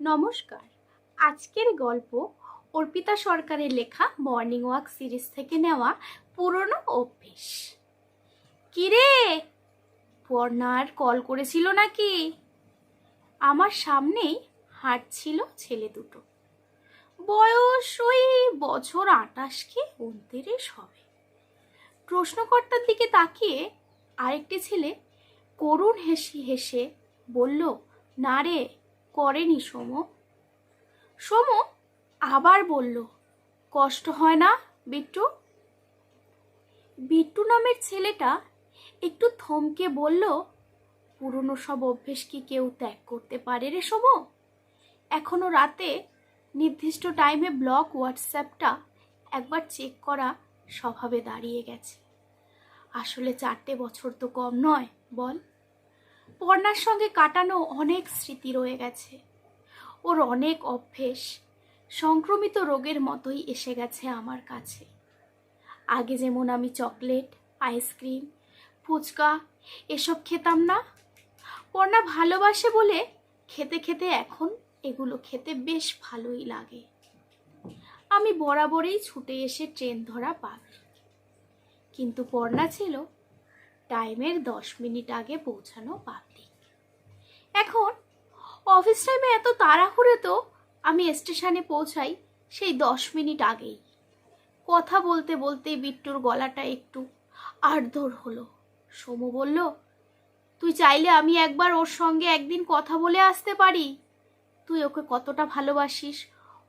নমস্কার। আজকের গল্প অর্পিতা সরকারের লেখা মর্নিং ওয়াক সিরিজ থেকে নেওয়া পুরনো অভ্যেস। কিরে, পর্ণার কল করেছিল নাকি? আমার সামনেই হাঁটছিল ছেলে দুটো। বয়স ওই বছর 28 কি 29 হবে। প্রশ্নকর্তার দিকে তাকিয়ে আরেকটি ছেলে করুণ হেসে হেসে বলল, না রে, করেনি সোমু। সোমু আবার বলল, কষ্ট হয় না বিট্টু? বিট্টু নামের ছেলেটা একটু থমকে বলল, পুরনো সব অভ্যেস কি কেউ ত্যাগ করতে পারে রে সোমু? এখনো রাতে নির্দিষ্ট টাইমে ব্লক হোয়াটসঅ্যাপটা একবার চেক করা স্বভাবে দাঁড়িয়ে গেছে। আসলে 4টে বছর তো কম নয় বল। পর্ণার সঙ্গে কাটানো অনেক স্মৃতি রয়ে গেছে। ওর অনেক অভ্যেস সংক্রমিত রোগের মতোই এসে গেছে আমার কাছে। আগে যেমন আমি চকলেট, আইসক্রিম, ফুচকা এসব খেতাম না, পর্ণা ভালোবাসে বলে খেতে খেতে এখন এগুলো খেতে বেশ ভালোই লাগে। আমি বরাবরই ছুটে এসে ট্রেন ধরা পাবলিক, কিন্তু পর্ণা ছিল টাইমের 10 মিনিট আগে পৌঁছানো পাবলিক। এখন অফিস টাইমে এত তাড়াহুড়ো তো আমি স্টেশনে পৌঁছাই সেই 10 মিনিট আগেই। কথা বলতে বলতে বিট্টুর গলাটা একটু আড়দোড় হলো। সোমু বলল, তুই চাইলে আমি একবার ওর সঙ্গে একদিন কথা বলে আসতে পারি। তুই ওকে কতটা ভালোবাসিস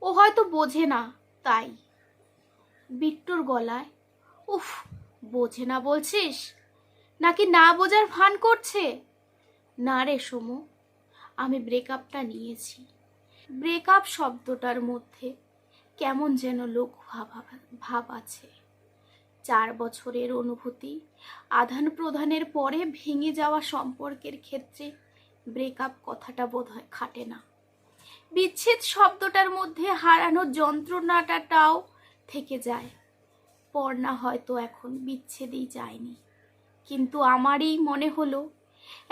ও হয়তো বোঝে না তাই। বিট্টুর গলায়, উফ, বোঝে না বলছিস নাকি না বোঝার ভান করছে? না রে সোমু, আমি ব্রেকআপটা নিয়েছি। ব্রেকআপ শব্দটার মধ্যে কেমন যেন লোক ভাব আছে। 4 বছরের অনুভূতি আদান প্রদানের পরে ভেঙে যাওয়া সম্পর্কের ক্ষেত্রে ব্রেকআপ কথাটা বোধহয় খাটে না। বিচ্ছেদ শব্দটার মধ্যে হারানোর যন্ত্রণাটাও থেকে যায়। পর্ণা হয়তো এখন বিচ্ছেদেই যায়নি, কিন্তু আমারই মনে হলো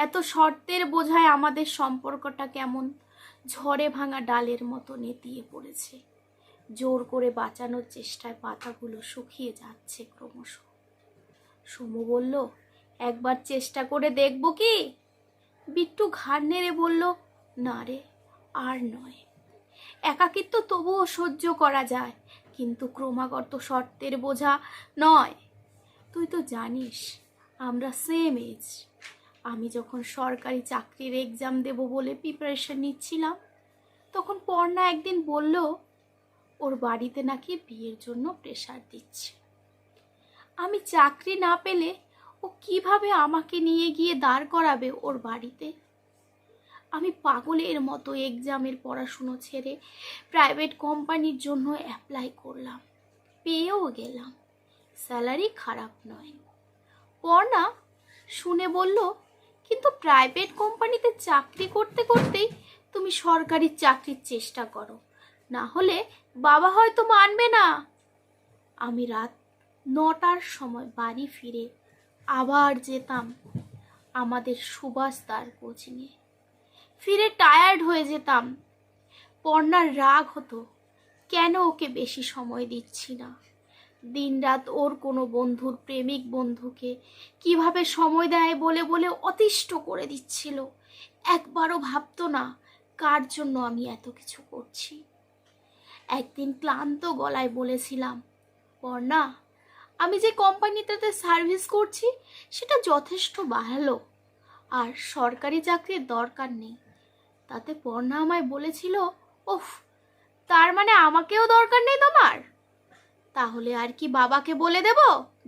এত শর্তের বোঝায় আমাদের সম্পর্কটা কেমন ঝড়ে ভাঙা ডালের মতো নেতিয়ে পড়েছে। জোর করে বাঁচানোর চেষ্টায় পাতাগুলো শুকিয়ে যাচ্ছে ক্রমশ। সোমু বলল, একবার চেষ্টা করে দেখব কি? বিট্টু ঘাড় নেড়ে বলল, না রে, আর নয়। একাকিত্ব তবুও সহ্য করা যায়, কিন্তু ক্রমাগত শর্তের বোঝা নয়। তুই তো জানিস আমরা সেম এজ। আমি যখন সরকারি চাকরির এক্সাম দেব বলে প্রিপারেশন নিচ্ছিলাম, তখন পর্ণা একদিন বলল ওর বাড়িতে নাকি বিয়ের জন্য প্রেশার দিচ্ছে। আমি চাকরি না পেলে ও কিভাবে আমাকে নিয়ে গিয়ে দাঁড় করাবে ওর বাড়িতে? আমি পাগলের মতো এক্সামের পড়াশুনো ছেড়ে প্রাইভেট কোম্পানির জন্য অ্যাপ্লাই করলাম, পেয়েও গেলাম। স্যালারি খারাপ নয়। পর্ণা শুনে বলল, কিন্তু প্রাইভেট কোম্পানিতে চাকরি করতে করতেই তুমি সরকারি চাকরির চেষ্টা করো, না হলে বাবা হয়তো মানবে না। আমি রাত 9টার সময় বাড়ি ফিরে আবার যেতাম আমাদের সুভাষ দার কোচিংয়ে। ফিরে টায়ার্ড হয়ে যেতাম। পর্ণার রাগ হতো কেন ওকে বেশি সময় দিচ্ছি না। দিনরাত ওর কোনো বন্ধুর প্রেমিক বন্ধুকে কিভাবে সময় দেয় বলে বলে অতিষ্ঠ করে দিচ্ছিল। একবারও ভাবতো না কার জন্য আমি এত কিছু করছি। একদিন ক্লান্ত গলায় বলেছিলাম, পর্ণা, আমি যে কোম্পানিটাতে সার্ভিস করছি সেটা যথেষ্ট ভালো, আর সরকারি চাকরির দরকার নেই। তাতে পর্ণা আমায় বলেছিল, ওফ, তার মানে আমাকেও দরকার নেই তোমার? তাহলে আর কি বাবাকে বলে দেব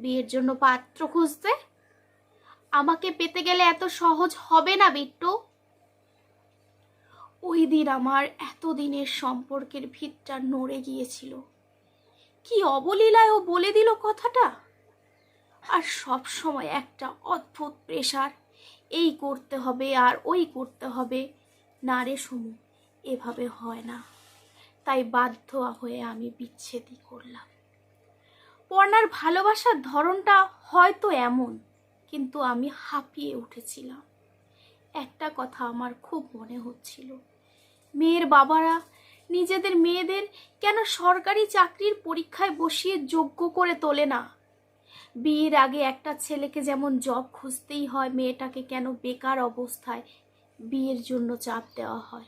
বিয়ের জন্য পাত্র খুঁজতে? আমাকে পেতে গেলে এত সহজ হবে না বিট্টু। ওই দিন আমার এতদিনের সম্পর্কের ভিতটা নড়ে গিয়েছিল। কি অবলীলায় ও বলে দিল কথাটা। আর সব সময় একটা অদ্ভুত প্রেশার, এই করতে হবে আর ওই করতে হবে। না রে সোমু, এভাবে হয় না। তাই বাধ্য হয়ে আমি বিচ্ছেদই করলাম। পর্ণার ভালোবাসার ধরনটা হয়তো এমন, কিন্তু আমি হাঁপিয়ে উঠেছিলাম। একটা কথা আমার খুব মনে হচ্ছিল, মেয়ের বাবারা নিজেদের মেয়েদের কেন সরকারি চাকরির পরীক্ষায় বসিয়ে যোগ্য করে তোলে না? বিয়ের আগে একটা ছেলেকে যেমন জব খুঁজতেই হয়, মেয়েটাকে কেন বেকার অবস্থায় বিয়ের জন্য চাপ দেওয়া হয়?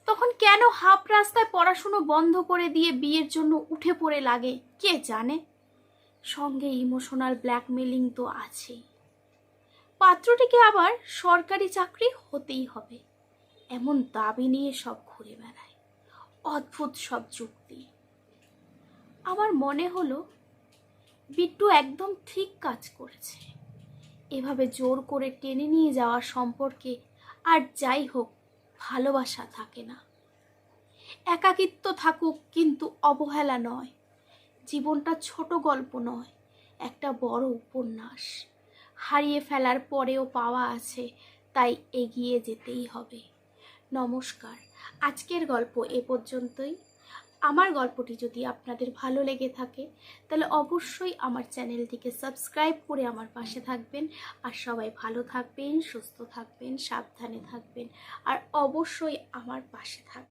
তখন কেন হাফ রাস্তায় পড়াশুনো বন্ধ করে দিয়ে বিয়ের জন্য উঠে পড়ে লাগে কে জানে? সঙ্গে ইমোশনাল ব্ল্যাকমেলিং তো আছেই। পাত্রটিকে আবার সরকারি চাকরি হতেই হবে এমন দাবি নিয়ে সব ঘুরে বেড়ায়। অদ্ভুত সব যুক্তি। আমার মনে হলো বিট্টু একদম ঠিক কাজ করেছে। এভাবে জোর করে টেনে নিয়ে যাওয়া সম্পর্কে আর যাই হোক ভালোবাসা থাকে না। একাকিত্ব থাকুক, কিন্তু অবহেলা নয়। জীবনটা ছোট গল্প নয়, একটা বড় উপন্যাস। হারিয়ে ফেলার পরেও পাওয়া আছে, তাই এগিয়ে যেতেই হবে। নমস্কার, আজকের গল্প এ পর্যন্তই। আমার গল্পটি যদি আপনাদের ভালো লেগে থাকে তাহলে অবশ্যই আমার চ্যানেলটিকে সাবস্ক্রাইব করে আমার পাশে থাকবেন। আর সবাই ভালো থাকবেন, সুস্থ থাকবেন, সাবধানে থাকবেন, আর অবশ্যই আমার পাশে থাকবেন।